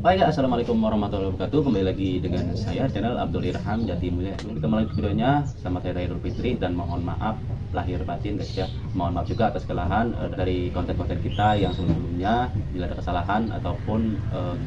Baik, assalamualaikum warahmatullahi wabarakatuh. Kembali lagi dengan saya channel Abdul Irham Jati Mulia. Kita mulai videonya. Selamat Hari Raya Idul Fitri dan mohon maaf lahir batin guys ya. Mohon maaf juga atas kesalahan dari konten-konten kita yang sebelumnya bila ada kesalahan ataupun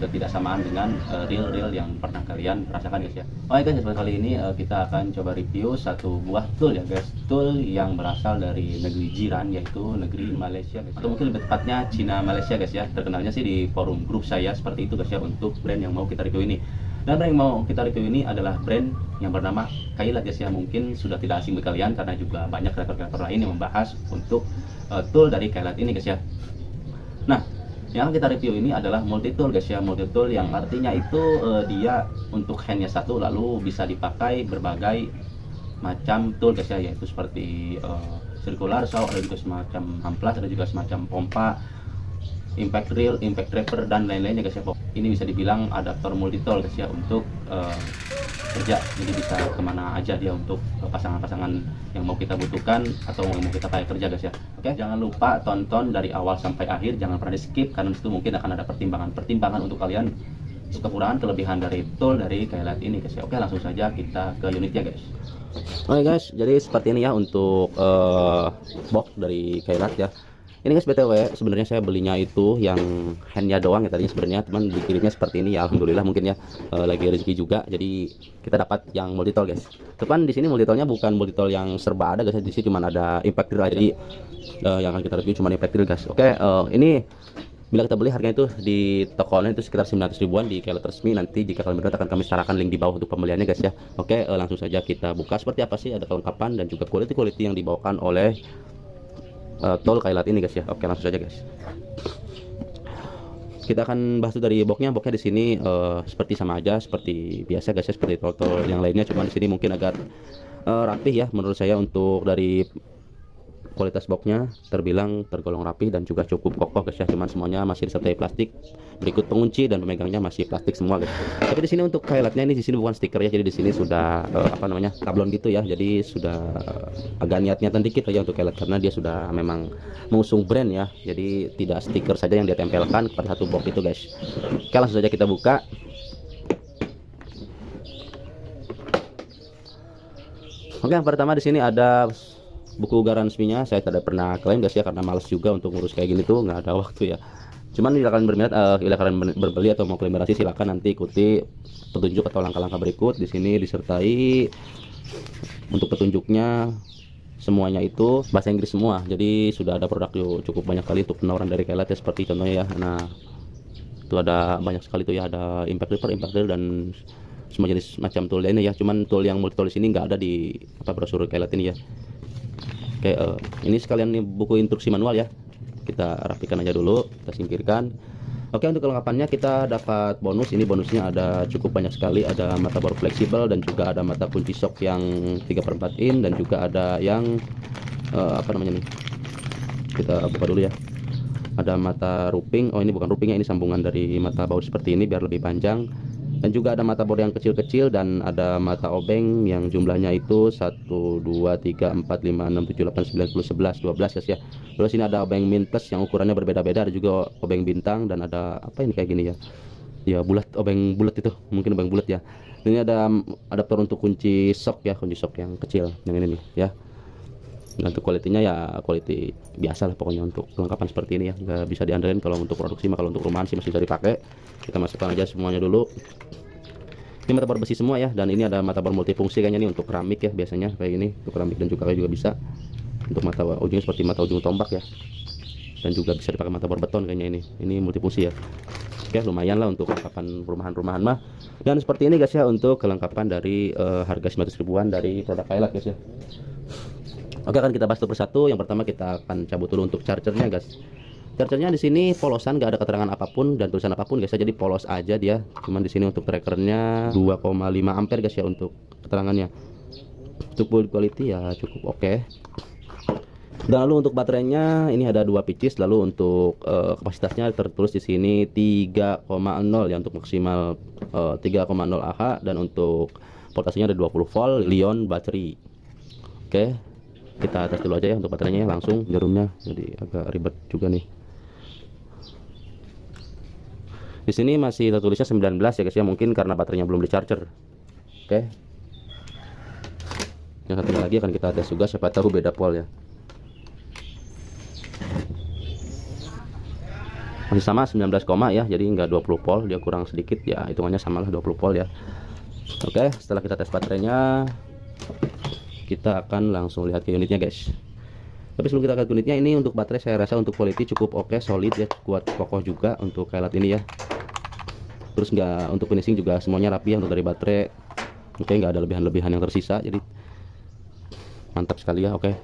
ketidaksamaan dengan reel-reel yang pernah kalian rasakan guys ya. Oke guys, kali ini kita akan coba review satu buah tool ya guys. Tool yang berasal dari negeri jiran, yaitu negeri Malaysia guys. Atau mungkin lebih tepatnya Cina Malaysia guys ya. Terkenalnya sih di forum grup saya seperti itu guys ya, untuk brand yang mau kita review ini. Dan brand yang mau kita review ini adalah brand yang bernama Kailat guys ya. Mungkin sudah tidak asing bagi kalian karena juga banyak kreator-kreator lain yang membahas untuk tool dari Kailat ini guys ya. Nah, yang akan kita review ini adalah multi tool guys ya. Multi tool yang artinya itu dia untuk handnya satu, lalu bisa dipakai berbagai macam tool guys ya, yaitu seperti circular saw, ada juga semacam amplas, ada juga semacam pompa, impact reel, impact draper, dan lain-lainnya guys ya. Ini bisa dibilang adaptor multi tool guys ya untuk kerja, jadi bisa kemana aja dia untuk pasangan-pasangan yang mau kita butuhkan atau yang mau kita pakai kerja guys ya. Oke, jangan lupa tonton dari awal sampai akhir, jangan pernah di skip karena disitu mungkin akan ada pertimbangan untuk kalian kekurangan kelebihan dari tool dari Kailat ini guys ya. Oke, langsung saja kita ke unitnya guys. Oke guys, jadi seperti ini ya untuk box dari Kailat ya. Ini guys, BTW sebenarnya saya belinya itu yang handnya doang ya tadinya sebenarnya, teman dikirimnya seperti ini ya. Alhamdulillah mungkin ya lagi rezeki juga, jadi kita dapat yang multi tool guys. Teman di sini multi toolnya bukan multi tool yang serba ada guys, di sini cuma ada impact drill aja. Jadi yang akan kita review cuma impact drill guys. Oke, ini bila kita beli harganya itu di toko online itu sekitar 900 ribuan di Kailat resmi. Nanti jika kalian berminat akan kami sarankan link di bawah untuk pembeliannya guys ya. Oke, langsung saja kita buka seperti apa sih, ada kelengkapan dan juga quality yang dibawakan oleh tool Kailat ini guys ya. Oke, langsung saja guys. Kita akan bahas dari boxnya. Boxnya di sini seperti sama aja seperti biasa guys ya, seperti tool yang lainnya. Cuman di sini mungkin agak rapih ya menurut saya. Untuk dari kualitas boxnya tergolong rapih dan juga cukup kokoh guys ya. Cuman semuanya masih disertai plastik, berikut pengunci dan pemegangnya masih plastik semua guys. Tapi di sini untuk Kailatnya ini di sini bukan stiker ya, jadi di sini sudah sablon gitu ya. Jadi sudah agak niat-niatan dikit aja untuk Kailat karena dia sudah memang mengusung brand ya. Jadi tidak stiker saja yang dia tempelkan pada satu box itu guys. Oke, langsung saja kita buka. Oke, yang pertama di sini ada buku garansinya. Saya tidak pernah klaim guys ya, karena males juga untuk ngurus kayak gini tuh, nggak ada waktu ya. Cuman bila kalian berminat, bila kalian berbeli atau mau klaim garansi, silakan nanti ikuti petunjuk atau langkah-langkah berikut. Di sini disertai untuk petunjuknya semuanya itu bahasa Inggris semua. Jadi sudah ada produk cukup banyak kali untuk penawaran dari Kailat ya, seperti contohnya ya. Nah, itu ada banyak sekali tuh ya, ada impact drill dan semua jenis macam tool lainnya ya. Cuman tool yang multi tool di sini nggak ada di brosur Kailat ini ya. Oke, ini sekalian nih buku instruksi manual ya. Kita rapikan aja dulu, kita singkirkan. Oke, untuk kelengkapannya kita dapat bonus. Ini bonusnya ada cukup banyak sekali. Ada mata bor fleksibel dan juga ada mata kunci shock yang 3/4 in, dan juga ada yang nih. Kita buka dulu ya. Ada mata ruping. Oh, ini bukan rupingnya, ini sambungan dari mata baut seperti ini biar lebih panjang. Dan juga ada mata bor yang kecil-kecil, dan ada mata obeng yang jumlahnya itu 1 2 3 4 5 6 7 8 9 10 11 12 guys ya. Terus ini ada obeng min plus yang ukurannya berbeda-beda, ada juga obeng bintang, dan ada apa ini kayak gini ya. Ya bulat, obeng bulat itu, mungkin obeng bulat ya. Ini ada adaptor untuk kunci shock ya, kunci shock yang kecil yang ini nih ya. Nah, untuk kualitinya ya quality biasa lah pokoknya. Untuk kelengkapan seperti ini ya, nggak bisa diandelin kalau untuk produksi mah. Kalau untuk rumahan sih masih bisa dipakai. Kita masukkan aja semuanya dulu. Ini mata bor besi semua ya, dan ini ada mata bor multifungsi kayaknya nih untuk keramik ya, biasanya kayak ini untuk keramik, dan juga kayak juga bisa untuk mata ujungnya seperti mata ujung tombak ya, dan juga bisa dipakai mata bor beton kayaknya ini multifungsi ya. Oke, lumayan lah untuk kelengkapan rumahan-rumahan mah. Dan seperti ini guys ya untuk kelengkapan dari harga 900 ribuan dari produk Kailat guys ya. Oke, akan kita bahas satu persatu. Yang pertama kita akan cabut dulu untuk chargernya guys. Chargernya di sini polosan, nggak ada keterangan apapun dan tulisan apapun guys ya, jadi polos aja dia. Cuman di sini untuk trackernya 2,5 ampere guys ya untuk keterangannya. Untuk build quality ya cukup oke. Dan lalu untuk baterainya ini ada 2 pieces. Lalu untuk kapasitasnya tertulis di sini 3,0 ya untuk maksimal 3,0 Ah, dan untuk voltasenya ada 20 volt Li-ion battery. Oke, kita tes dulu aja ya untuk baterainya langsung jarumnya, jadi agak ribet juga nih. Di sini masih tertulisnya 19 ya guys ya, mungkin karena baterainya belum di charger. Oke. Yang satu lagi akan kita tes juga, siapa tahu beda pol ya. Masih sama 19, ya, jadi nggak 20 volt, dia kurang sedikit ya, hitungannya samalah 20 volt ya. Oke, setelah kita tes baterainya, kita akan langsung lihat ke unitnya guys. Tapi sebelum kita lihat unitnya, ini untuk baterai saya rasa untuk quality cukup oke, solid ya, kuat kokoh juga untuk Kailot ini ya. Terus nggak, untuk finishing juga semuanya rapi ya untuk dari baterai. Oke, nggak ada lebihan-lebihan yang tersisa, jadi mantap sekali ya. Oke.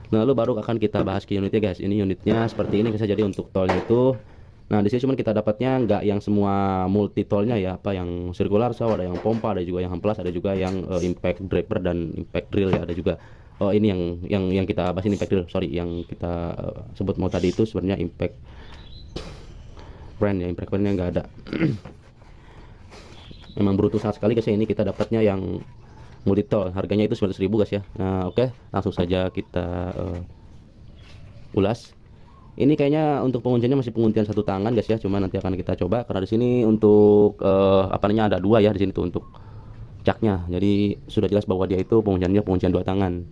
Nah, lalu baru akan kita bahas ke unitnya guys. Ini unitnya seperti ini bisa jadi untuk tolnya itu. Nah, di sini cuman kita dapatnya nggak yang semua multi tolnya ya, apa yang circular saw, ada yang pompa, ada juga yang amplas, ada juga yang impact draper dan impact drill ya, ada juga. Oh, ini yang kita bahas ini impact drill, sorry, yang kita sebut mau tadi itu sebenarnya impact brand ya, impact brandnya nggak ada. Memang brutal sangat sekali guys ya, ini kita dapatnya yang multitool, harganya itu 900.000 guys ya. Nah, oke, langsung saja kita ulas. Ini kayaknya untuk pengunciannya masih penguntian satu tangan guys ya, cuma nanti akan kita coba karena di sini untuk apa namanya ada dua ya di sini tuh untuk caknya. Jadi sudah jelas bahwa dia itu pengunciannya penguncian dua tangan.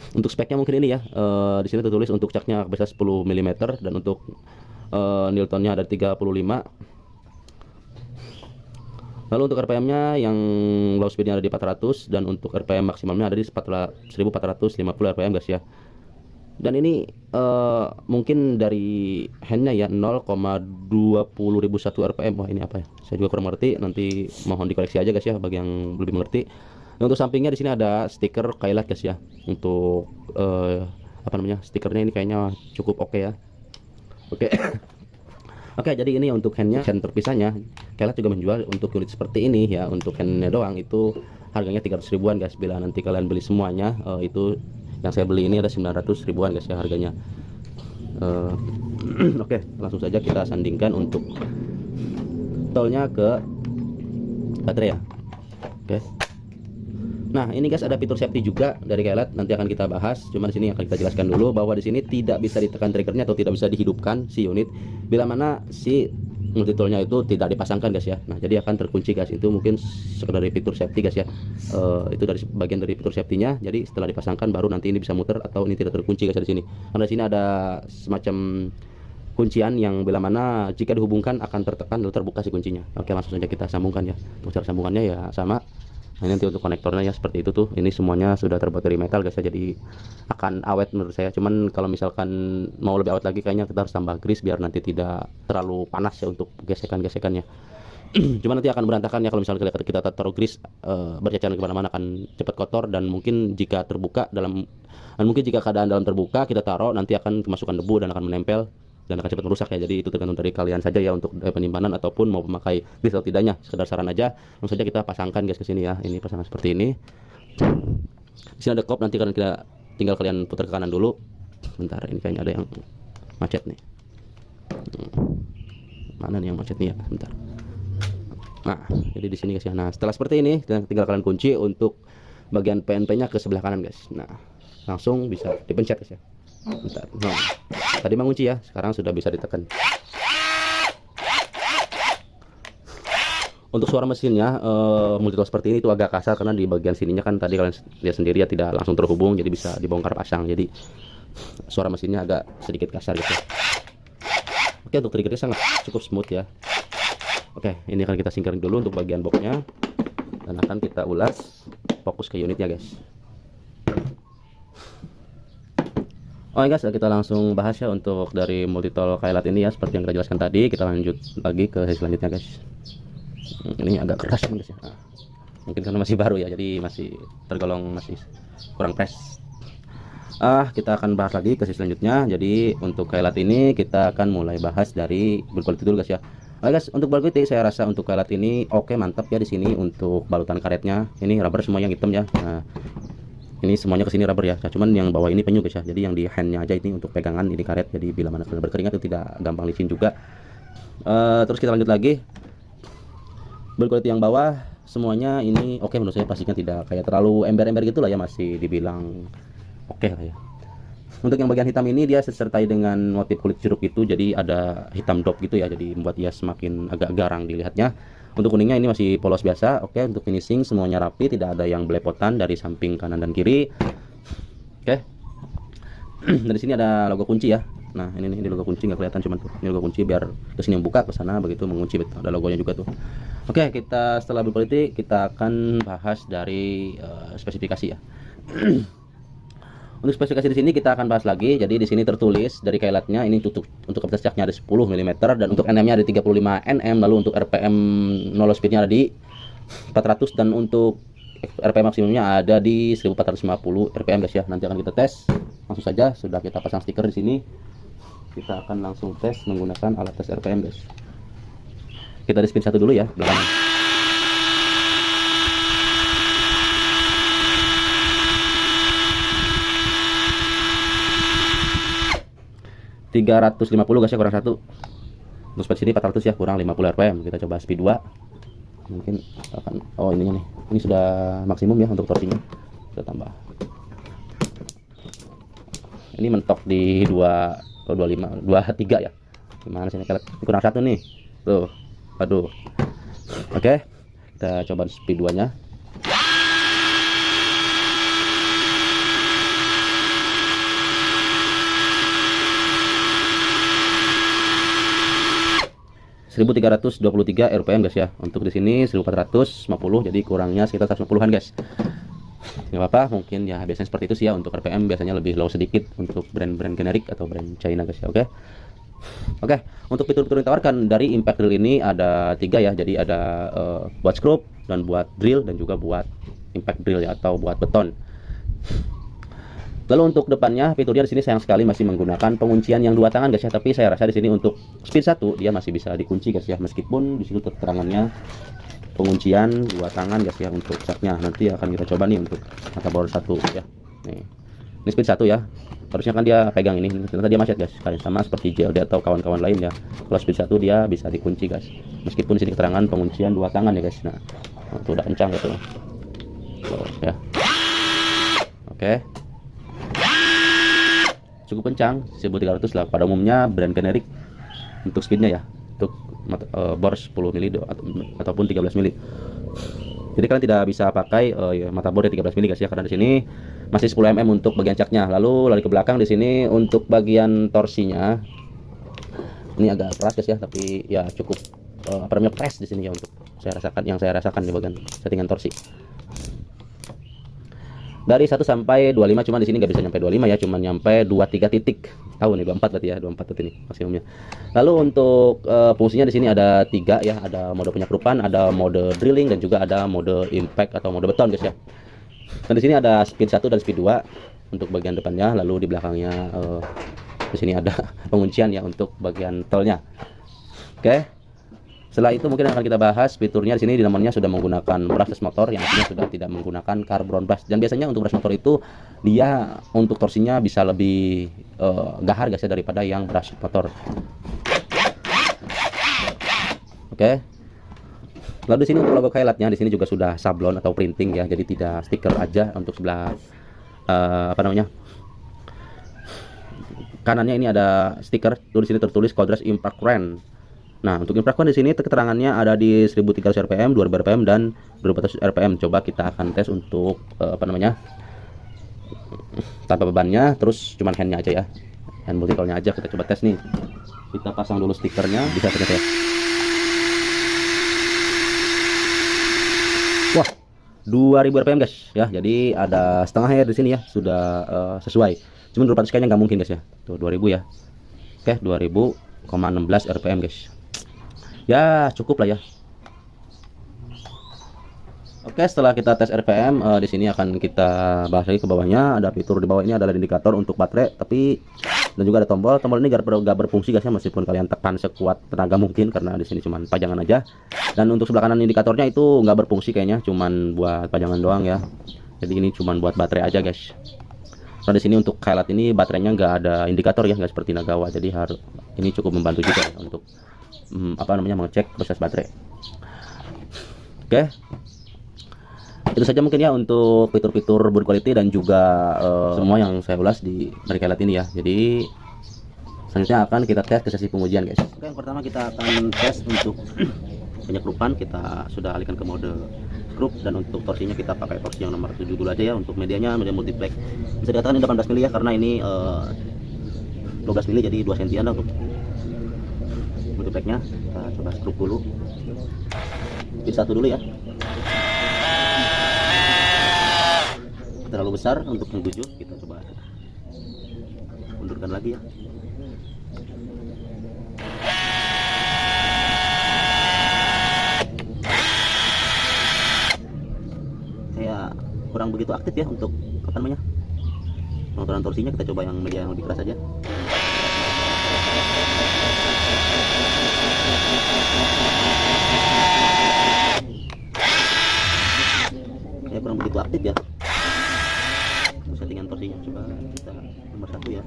Untuk speknya mungkin ini ya, di sini tertulis untuk caknya bisa 10 mm dan untuk newtonnya ada 35. Lalu untuk RPM-nya yang low speed-nya ada di 400 dan untuk RPM maksimalnya ada di 1450 RPM guys ya. Dan ini mungkin dari handnya ya 0,20.001 RPM. Wah, ini apa ya? Saya juga kurang mengerti. Nanti mohon dikoreksi aja guys ya bagi yang lebih mengerti. Nah, untuk sampingnya di sini ada stiker Kailot guys ya. Untuk apa namanya? Stikernya ini kayaknya cukup oke ya. Oke. Oke, jadi ini untuk handnya, hand terpisahnya. Kailot juga menjual untuk unit seperti ini ya, untuk handnya doang itu harganya 300 ribuan guys. Bila nanti kalian beli semuanya, itu yang saya beli ini ada 900 ribuan guys ya harganya. Oke, langsung saja kita sandingkan untuk tolnya ke baterai ya. Oke. Nah, ini guys ada fitur safety juga dari Kailot, nanti akan kita bahas. Cuma di sini akan kita jelaskan dulu bahwa di sini tidak bisa ditekan triggernya atau tidak bisa dihidupkan si unit bila mana si multitoolnya itu tidak dipasangkan guys ya. Nah, jadi akan terkunci guys. Itu mungkin sekedar dari fitur safety guys ya. Itu dari bagian dari fitur safety-nya. Jadi setelah dipasangkan baru nanti ini bisa muter atau ini tidak terkunci guys di sini. Karena di sini ada semacam kuncian yang bila mana jika dihubungkan akan tertekan lalu terbuka si kuncinya. Oke, langsung saja kita sambungkan ya. Untuk cara sambungannya ya sama. Nah, ini nanti untuk konektornya ya seperti itu tuh. Ini semuanya sudah terbuat dari metal guys ya, jadi akan awet menurut saya. Cuman kalau misalkan mau lebih awet lagi kayaknya kita harus tambah grease biar nanti tidak terlalu panas ya untuk gesekan-gesekannya. Cuman nanti akan berantakan ya kalau misalnya kita taruh grease, berceceran kemana-mana akan cepat kotor dan mungkin jika terbuka jika keadaan dalam terbuka kita taruh nanti akan kemasukan debu dan akan menempel dan akan cepat merusak ya. Jadi itu tergantung dari kalian saja ya untuk penyimpanan ataupun mau memakai grease atau tidaknya. Sekedar saran aja. Langsung saja kita pasangkan guys ke sini ya. Ini pasangan seperti ini. Di sini ada kop, nanti kalian tinggal kalian putar ke kanan dulu. Bentar, ini kayaknya ada yang macet nih. Mana nih yang macet nih ya? Bentar. Nah, jadi di sini guys ya. Nah, setelah seperti ini, tinggal kalian kunci untuk bagian PNP-nya ke sebelah kanan guys. Nah, langsung bisa dipencet guys ya. Bentar. Nah, tadi mengunci ya, sekarang sudah bisa ditekan. Untuk suara mesinnya multitool seperti ini itu agak kasar karena di bagian sininya kan tadi kalian lihat sendiri ya tidak langsung terhubung, jadi bisa dibongkar pasang. Jadi suara mesinnya agak sedikit kasar gitu. Oke, untuk triggernya sangat cukup smooth ya. Oke, ini akan kita singkirin dulu untuk bagian boxnya dan akan kita ulas fokus ke unitnya guys. Oke guys, kita langsung bahas ya untuk dari multitool Kailot ini ya, seperti yang kita jelaskan tadi. Kita lanjut lagi ke sesi selanjutnya guys. Ini agak keras guys ya. Nah, mungkin karena masih baru ya, jadi masih tergolong masih kurang fresh. Kita akan bahas lagi ke sesi selanjutnya. Jadi untuk Kailot ini kita akan mulai bahas dari build quality dulu guys ya. Oke guys, untuk build quality saya rasa untuk Kailot ini oke, mantap ya di sini untuk balutan karetnya. Ini rubber semua yang hitam ya. Nah, ini semuanya ke sini rubber ya. Nah, cuman yang bawah ini penyu guys ya. Jadi yang di handnya aja ini untuk pegangan ini karet. Jadi bila mana kalian berkeringat itu tidak gampang licin juga. Terus kita lanjut lagi. Build quality yang bawah semuanya ini oke menurut saya, pastinya tidak kayak terlalu ember-ember gitu lah ya, masih dibilang oke lah ya. Untuk yang bagian hitam ini dia disertai dengan motif kulit jeruk itu, jadi ada hitam dop gitu ya, jadi membuat dia semakin agak garang dilihatnya. Untuk kuningnya ini masih polos biasa. Oke, untuk finishing semuanya rapi, tidak ada yang belepotan dari samping kanan dan kiri. Oke. Dari sini ada logo kunci ya. Nah, ini nih, di logo kunci nggak kelihatan, cuman tuh ini logo kunci, biar kesini yang buka, ke sana begitu mengunci, betul ada logonya juga tuh. Oke, kita setelah berpolitik kita akan bahas dari spesifikasi ya. Untuk spesifikasi di sini kita akan bahas lagi. Jadi di sini tertulis dari kailatnya ini untuk kapasitas caknya ada 10 mm dan untuk Nm-nya ada 35 Nm, lalu untuk RPM 0 speednya ada di 400 dan untuk RPM maksimumnya ada di 1450 RPM guys ya. Nanti akan kita tes. Langsung saja, sudah kita pasang stiker di sini. Kita akan langsung tes menggunakan alat tes RPM guys. Kita di spin 1 dulu ya belakangnya. 350 guys ya, kurang 1. Untuk speed sini 400 ya, kurang 50 rpm. Kita coba speed 2. Mungkin akan, oh ininya nih, ini sudah maksimum ya untuk torsinya. Kita tambah. Ini mentok di 225 23 ya. Gimana sini, kurang 1 nih tuh, aduh. Oke, kita coba speed 2 nya. (1323 rpm guys ya. Untuk di sini 1450, jadi kurangnya sekitar 150-an guys. Nggak apa-apa, mungkin ya biasanya seperti itu sih ya. Untuk RPM biasanya lebih low sedikit untuk brand-brand generik atau brand China guys ya. Oke, untuk fitur-fitur yang ditawarkan dari impact drill ini ada 3 ya. Jadi ada buat screw dan buat drill dan juga buat impact drill ya, atau buat beton. Lalu untuk depannya, fiturnya di sini sayang sekali masih menggunakan penguncian yang 2 tangan guys ya. Tapi saya rasa di sini untuk speed 1 dia masih bisa dikunci guys ya, meskipun di situ keterangannya penguncian 2 tangan guys ya untuk shotnya. Nanti akan kita coba nih untuk mata bor 1 ya. Nih, ini speed 1 ya. Harusnya kan dia pegang ini, ternyata dia macet guys. Kayak sama seperti JLD atau kawan-kawan lain ya. Kalau speed 1 dia bisa dikunci guys, meskipun di sini keterangan penguncian 2 tangan ya guys. Nah, itu udah kencang gitu ya. Oke, cukup kencang, 1300 lah pada umumnya brand generik untuk speednya ya. Untuk bor 10 mili ataupun 13 mili. Jadi kalian tidak bisa pakai mata bor 13 mili guys ya, karena di sini masih 10 mm untuk bagian caknya. Lalu lari ke belakang di sini untuk bagian torsinya. Ini agak keras guys ya, tapi ya cukup apa namanya, press di sini ya untuk saya rasakan di bagian settingan torsi. Dari 1 sampai 25, cuman di sini nggak bisa nyampe 25 ya, cuman nyampe 23 titik. Tahu nih 24 berarti ya, 24 titik ini maksimumnya. Lalu untuk fungsinya di sini ada 3 ya, ada mode penyakrupan, ada mode drilling dan juga ada mode impact atau mode beton guys ya. Dan di sini ada speed 1 dan speed 2 untuk bagian depannya, lalu di belakangnya di sini ada penguncian ya untuk bagian tolnya. Oke. Setelah itu mungkin akan kita bahas fiturnya. Di sini di nomornya sudah menggunakan brushless motor yang artinya sudah tidak menggunakan carbon brush. Dan biasanya untuk brush motor itu dia untuk torsinya bisa lebih gahar guys ya daripada yang brush motor. Oke. Lalu di sini untuk logo highlightnya di sini juga sudah sablon atau printing ya, jadi tidak stiker aja. Untuk sebelah apa namanya, kanannya ini ada stiker. Di sini tertulis Codras Impact Range. Nah, untuk impact di sini keterangannya ada di 1300 rpm, 2000 rpm dan 2400 rpm. Coba kita akan tes untuk apa namanya, tanpa bebannya, terus cuman handnya aja ya, hand multiple-nya aja. Kita coba tes nih. Kita pasang dulu stikernya, bisa ternyata ya. Wah, 2000 rpm guys ya. Jadi ada setengah air di sini ya, sudah sesuai. Cuman 200 kayaknya nggak mungkin guys ya. Tuh 2000 ya. Oke, 2000,16 rpm guys. Ya cukup lah ya. Oke, setelah kita tes RPM di sini akan kita bahas lagi ke bawahnya. Ada fitur di bawah ini adalah indikator untuk baterai, tapi dan juga ada tombol. Tombol ini gak berfungsi guys ya, meskipun kalian tekan sekuat tenaga mungkin, karena di sini cuman pajangan aja. Dan untuk sebelah kanan indikatornya itu nggak berfungsi kayaknya, cuman buat pajangan doang ya. Jadi ini cuman buat baterai aja guys. Nah, di sini untuk highlight ini baterainya nggak ada indikator ya, nggak seperti Nagawa. Jadi ini cukup membantu juga ya, untuk apa namanya, mengecek proses baterai. Oke, Itu saja mungkin ya untuk fitur-fitur build quality dan juga semua yang saya ulas di mereka ini ya. Jadi selanjutnya akan kita tes ke sesi pengujian guys. Oke, yang pertama kita akan tes untuk penyekrupan. Kita sudah alihkan ke mode skrup, dan untuk torsinya kita pakai torsi yang nomor 7 dulu aja ya. Untuk medianya media multiplex, bisa dikatakan ini 18 mili ya, karena ini 12 mili jadi 2 sentian lah untuk multiplexnya. Kita coba skrup dulu, speed 1 dulu ya. Terlalu besar untuk yang 7, kita coba undurkan lagi ya. Kayak kurang begitu aktif ya untuk apa namanya, pengukuran torsinya. Kita coba yang media yang lebih keras aja. Kayak kurang begitu aktif ya settingan torsinya. Coba kita nomor 1 ya.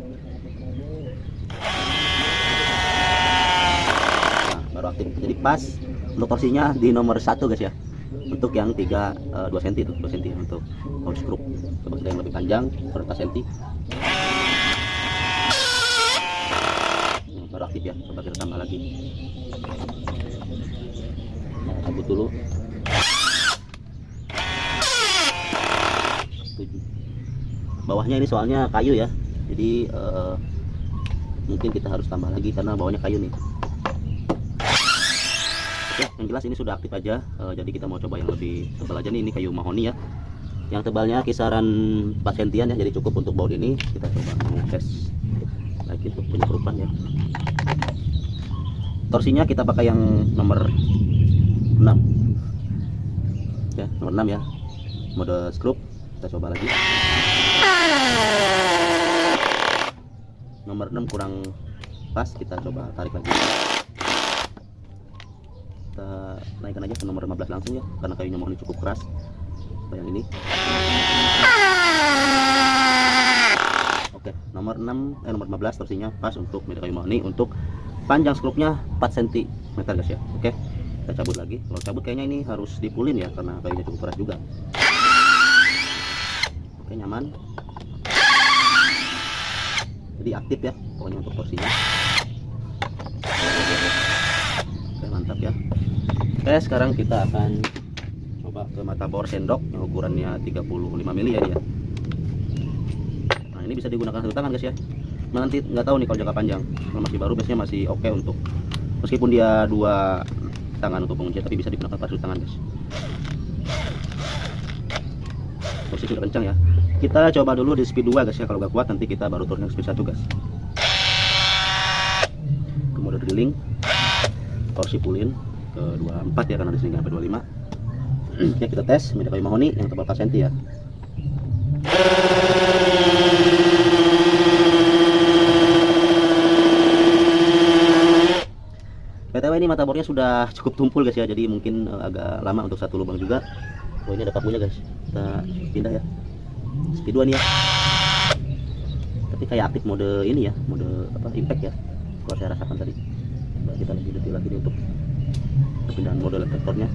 Nah, baru aktif, jadi pas untuk torsinya di nomor 1 guys ya. Untuk yang 2 cm itu 2 cm untuk power skrup. Coba kita yang lebih panjang 4 cm. Nah, baru aktif ya. Coba kita tambah lagi. Nah, cabut dulu. 7. Bawahnya ini soalnya kayu ya, jadi mungkin kita harus tambah lagi karena bawahnya kayu nih. Oke, yang jelas ini sudah aktif aja. Jadi kita mau coba yang lebih tebal aja nih. Ini kayu mahoni ya, yang tebalnya kisaran 4 sentian ya, jadi cukup untuk baut ini. Kita coba mau tes lagi untuk penyekrupan ya. Torsinya kita pakai yang nomor 6 ya, nomor 6 ya, mode skrup. Kita coba lagi. Nomor 6 kurang pas, kita coba tarik lagi. Kita naikkan aja ke nomor 15 langsung ya, karena kayunya mohon cukup keras. Yang ini. Oke, nomor 15 torsinya pas untuk media kayu mahoni. Untuk panjang skrupnya 4 cm guys ya. Oke, kita cabut lagi. Kalau cabut kayaknya ini harus dipulin ya, karena kayunya cukup keras juga. Oke, nyaman. Jadi aktif ya pokoknya untuk torsinya. Oke, mantap ya. Oke, sekarang kita akan coba ke mata bor sendok yang ukurannya 35 mili ya dia. Nah, ini bisa digunakan satu tangan guys ya. Nah, nanti nggak tahu nih kalau jangka panjang. Kalau masih baru biasanya masih oke untuk, meskipun dia 2 tangan untuk penguncian, tapi bisa digunakan satu tangan guys. Torsi sudah kencang ya. Kita coba dulu di speed 2 guys ya. Kalau gak kuat nanti kita baru turun ke speed 1 guys. Ke mode drilling, torsi pulin ke 24 ya, karena di sini sampai 25. Oke, kita tes media kayu mahoni yang tebal 4 cm ya. BTW ini mata bornya sudah cukup tumpul guys ya, jadi mungkin agak lama untuk satu lubang juga. Oh, ini ada pakunya guys. Kita pindah ya. Speed 2 nih ya. Tapi kayak aktif mode ini ya, mode apa, impact ya, kalau saya rasakan tadi. Coba kita lebih detail lagi untuk perpindahan mode reflektornya.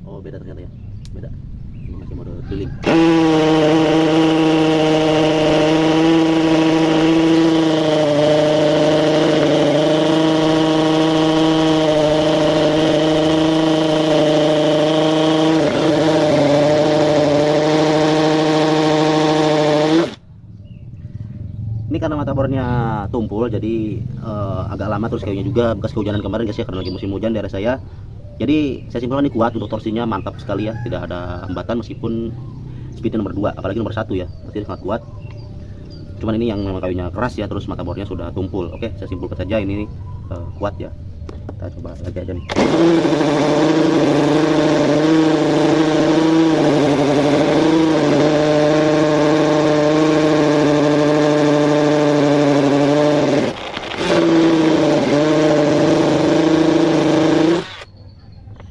Oh, beda ternyata ya, beda. Ini masih mode drilling. Ini karena mata bornya tumpul, jadi agak lama, terus kayunya juga bekas kehujanan kemarin guys ya, karena lagi musim hujan daerah saya. Jadi saya simpulkan ini kuat, untuk torsinya mantap sekali ya, tidak ada hambatan meskipun speednya nomor 2, apalagi nomor 1 ya, berarti sangat kuat. Cuman ini yang memang kayunya keras ya, terus mata bornya sudah tumpul. Oke, saya simpulkan saja ini kuat ya. Kita coba lagi aja nih.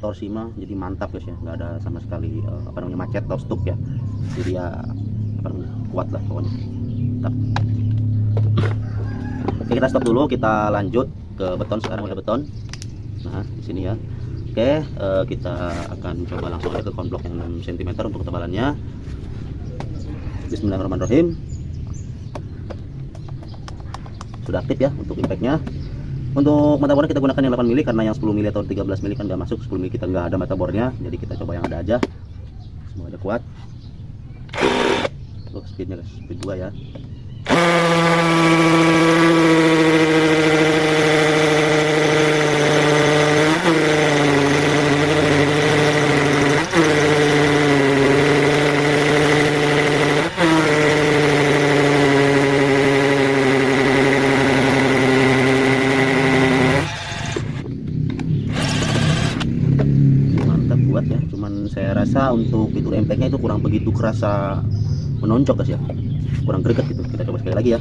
Torsi mah jadi mantap guys ya, nggak ada sama sekali apa namanya, macet atau stuck ya. Jadi ya apa namanya, kuat lah pokoknya. Mantap. Oke, kita stop dulu, kita lanjut ke beton. Sekarang udah beton. Nah, di sini ya. Oke, kita akan coba langsung aja ke konblok yang 6 cm untuk ketebalannya. Bismillahirrahmanirrahim. Sudah aktif ya untuk impactnya. Untuk mata bornya kita gunakan yang 8 mili karena yang 10 mili atau 13 mili kan nggak masuk. 10 mili kita nggak ada mata bornya, jadi kita coba yang ada aja. Semoga ada kuat. Untuk speednya guys, speed 2 ya. Kuat ya, cuman saya rasa untuk fitur impact-nya itu kurang begitu kerasa menonjok guys ya, kurang greget gitu. Kita coba sekali lagi ya.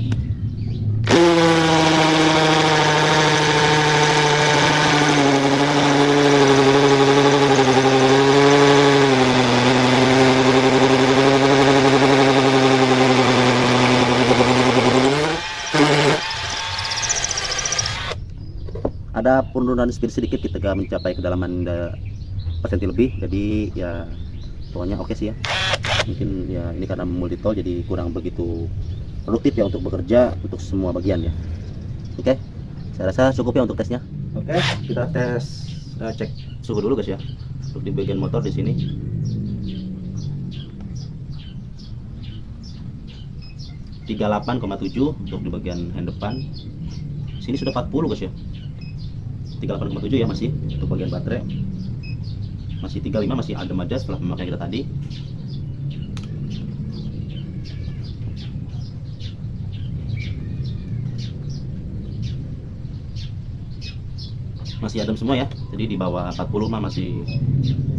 Ada penurunan speed sedikit ketika mencapai kedalaman persenti lebih, jadi ya pokoknya oke sih ya. Mungkin ya ini karena multi tool jadi kurang begitu produktif ya untuk bekerja untuk semua bagian ya. Oke, saya rasa cukup ya untuk tesnya. Oke, kita tes cek suhu dulu guys ya. Untuk di bagian motor di sini 38,7 untuk di bagian hand depan. Sini sudah 40 guys ya. 38,7 ya masih untuk bagian baterai. Masih 35, masih adem aja setelah pemakaian kita tadi. Masih adem semua ya, jadi di bawah 40 mah masih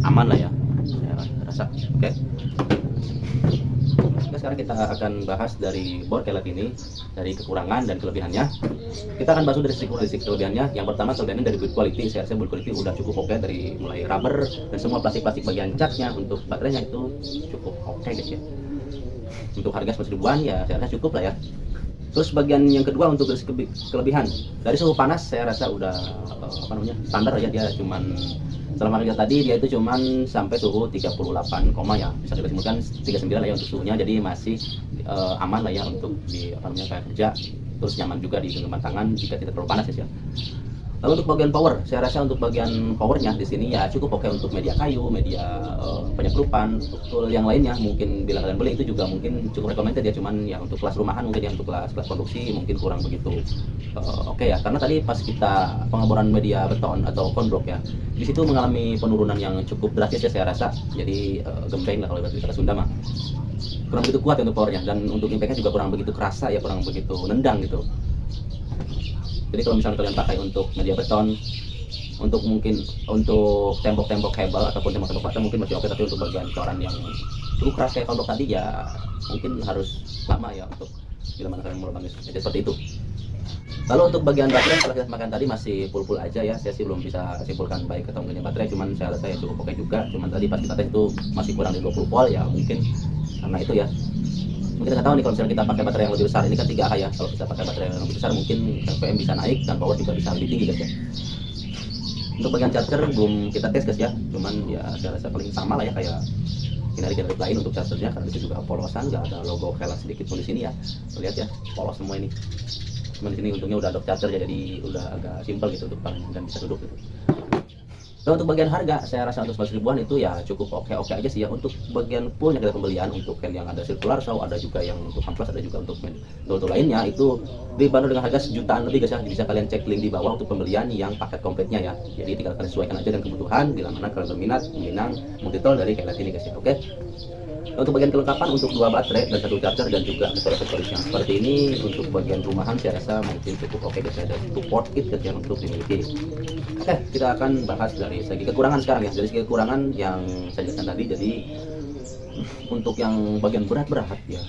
aman lah ya, saya rasa. Oke. Sekarang kita akan bahas dari bor kelet ini, dari kekurangan dan kelebihannya. Kita akan bahas dari sisi kelebihannya. Yang pertama, kelebihannya dari build quality. Saya rasa build quality udah cukup oke, dari mulai rubber dan semua plastik-plastik bagian catnya. Untuk baterainya itu cukup oke guys ya. Untuk harga 11 ribuan ya saya rasa cukup lah ya. Terus bagian yang kedua untuk dari kelebihan, dari suhu panas saya rasa udah standar aja. Dia cuman selama kerja tadi dia itu cuman sampai suhu 38, ya bisa kita simpulkan 39 lah ya untuk suhunya, jadi masih aman lah ya untuk di kayak kerja. Terus nyaman juga di genggaman tangan jika tidak terlalu panas ya. Lalu untuk bagian power, saya rasa untuk bagian powernya di sini ya cukup oke untuk media kayu, media penyelundupan, tool yang lainnya. Mungkin bila kalian beli itu juga mungkin cukup recommended ya, cuman ya untuk kelas rumahan mungkin ya untuk kelas konstruksi mungkin kurang begitu oke ya. Karena tadi pas kita pengeboran media beton atau konblok ya, di situ mengalami penurunan yang cukup drastis ya saya rasa. Jadi gembeng lah kalau bahasa Sunda mah. Kurang begitu kuat ya untuk powernya, dan untuk impactnya juga kurang begitu kerasa ya, kurang begitu nendang gitu. Jadi kalau misalnya kalian pakai untuk media beton, untuk mungkin untuk tembok-tembok hebel ataupun tembok-tembok bata mungkin masih oke, tapi untuk bagian coran yang cukup keras kayak konblok tadi ya mungkin harus lama ya untuk bila mana kalian mau bangun seperti itu. Lalu untuk bagian baterai, setelah kita makan tadi masih full aja ya. Saya sih belum bisa simpulkan baik atau enggaknya baterai, cuman saya rasa ya cukup oke juga. Cuman tadi pas kita tes itu masih kurang dari 20 volt ya, mungkin karena itu ya. Kita nggak tahu nih kalau misalnya kita pakai baterai yang lebih besar, ini kan 3Ah ya. Kalau kita pakai baterai yang lebih besar mungkin RPM bisa naik dan power juga bisa lebih tinggi guys ya. Untuk bagian charger belum kita tes guys ya, cuman ya saya rasa paling sama lah ya kayak generik lain untuk chargernya, karena itu juga polosan, nggak ada logo Kelet sedikit pun di sini ya. Lihat ya, polos semua ini. Cuman di sini untungnya udah ada charger ya, jadi udah agak simpel gitu untuk dan bisa duduk gitu. Dan untuk bagian harga, saya rasa untuk 11 ribuan itu ya cukup oke aja sih ya. Untuk bagian fullnya kita pembelian, untuk yang ada circular saw, ada juga yang untuk amplas, ada juga untuk lainnya, itu dibanderol dengan harga sejutaan lebih guys ya. Bisa kalian cek link di bawah untuk pembelian yang paket kompletnya ya. Jadi tinggal kalian sesuaikan aja dengan kebutuhan, bila mana kalian berminat meminang multi-tool dari Kelet ini guys ya. Oke. Untuk bagian kelengkapan, untuk 2 baterai dan 1 charger dan juga aksesoris yang seperti ini, untuk bagian rumahan saya rasa mungkin cukup oke guys ya, dan support kit guys yang untuk dimiliki. Oke, kita akan bahas dari segi kekurangan sekarang ya. Dari segi kekurangan yang saya jelaskan tadi, jadi untuk yang bagian berat ya,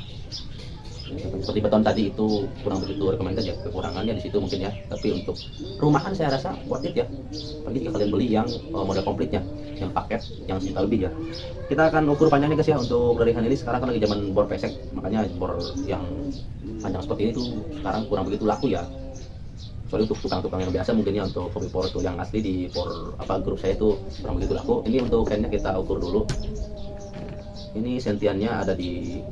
seperti beton tadi itu kurang begitu recommended ya, kekurangannya di situ mungkin ya. Tapi untuk rumahan saya rasa worth it ya, apalagi jika kalian beli yang model komplitnya, yang paket yang sejuta lebih ya. Kita akan ukur panjangnya guys ya. Untuk dari ini sekarang kan lagi zaman bor pesek, makanya bor yang panjang seperti ini tuh sekarang kurang begitu laku ya. Soalnya untuk tukang-tukang yang biasa mungkin ya, untuk kopi power tool yang asli di grup saya itu kurang begitu laku. Ini untuk handnya kita ukur dulu. Ini sentiannya ada di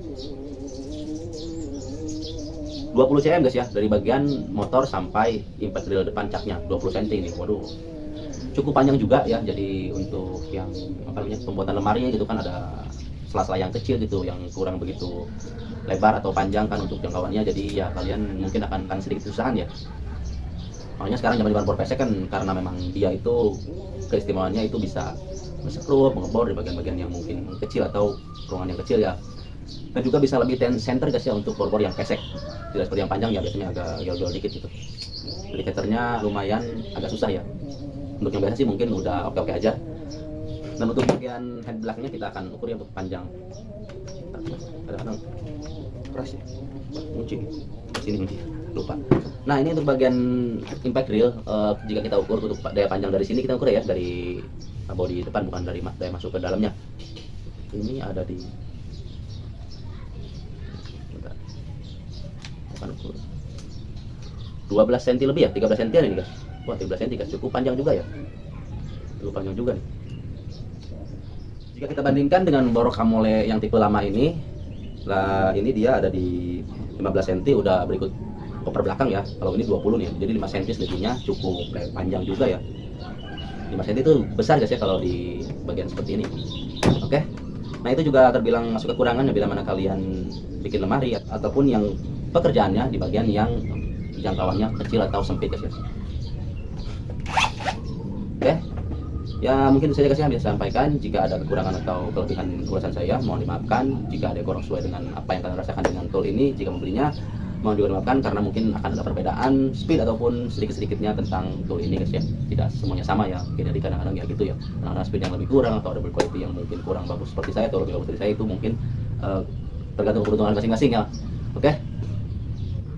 20 cm guys ya, dari bagian motor sampai impact grill depan caknya 20 cm ini. Waduh, cukup panjang juga ya. Jadi untuk yang pembuatan lemari gitu kan ada sela-sela yang kecil gitu, yang kurang begitu lebar atau panjang kan untuk jangkauannya. Jadi ya kalian mungkin akan sedikit kesusahan ya. Makanya sekarang zaman power pesek kan, karena memang dia itu keistimewaannya itu bisa mensekrup, mengebor di bagian-bagian yang mungkin kecil atau ruangan yang kecil ya. Dan juga bisa lebih center guys ya untuk bor-bor yang pesek, tidak seperti yang panjang ya, biasanya agak gel-gel dikit gitu. Jadi centernya lumayan agak susah ya. Untuk yang biasa sih mungkin udah oke-oke aja. Dan untuk bagian head belakangnya kita akan ukur ya untuk panjang. Kadang-kadang keras ya, kunci sini kunci, lupa. Nah ini untuk bagian impact grill, jika kita ukur untuk daya panjang dari sini kita ukur ya, dari bodi depan, bukan dari daya masuk ke dalamnya. Ini ada di 12 cm lebih ya, 13 cm ini guys. Wah 13 cm guys, cukup panjang juga ya, cukup panjang juga nih. Jika kita bandingkan dengan bor Kamole yang tipe lama ini, lah ini dia ada di 15 cm, udah berikut koper belakang ya. Kalau ini 20 nih, jadi 5 cm lebihnya, cukup panjang juga ya. 5 cm itu besar guys ya kalau di bagian seperti ini. Oke. Nah itu juga terbilang masuk kekurangannya bila mana kalian bikin lemari ya, ataupun yang pekerjaannya di bagian yang jangkauannya kecil atau sempit guys ya. Oke. Ya mungkin itu saja guys yang bisa sampaikan. Jika ada kekurangan atau kelebihan ulasan saya, mohon dimaafkan. Jika ada yang kurang sesuai dengan apa yang kalian rasakan dengan tool ini, jika membelinya, mohon juga dimaafkan karena mungkin akan ada perbedaan speed ataupun sedikit-sedikitnya tentang tool ini guys ya. Tidak semuanya sama ya, mungkin jadi kadang-kadang ya gitu ya, kadang-kadang speed yang lebih kurang atau ada build quality yang mungkin kurang bagus seperti saya atau lebih bagus dari saya, itu mungkin tergantung keberuntungan masing-masing ya. Oke.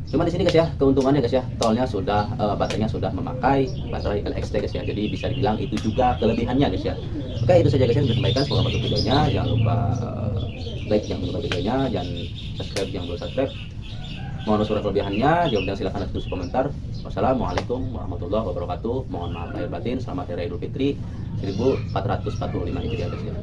Cuma di sini guys ya, keuntungannya guys ya, tolnya sudah baterainya sudah memakai baterai LXT guys ya. Jadi bisa dibilang itu juga kelebihannya guys ya. Oke, itu saja guys yang bisa sampaikan. Semoga membantu videonya. Jangan lupa like yang belum videonya, jangan subscribe yang belum subscribe. Mohon surat kelebihannya, jawabnya silahkan tulis komentar. Wassalamualaikum warahmatullahi wabarakatuh. Mohon maaf lahir batin. Selamat Hari Raya Idul Fitri 1445 Hijriah guys ya.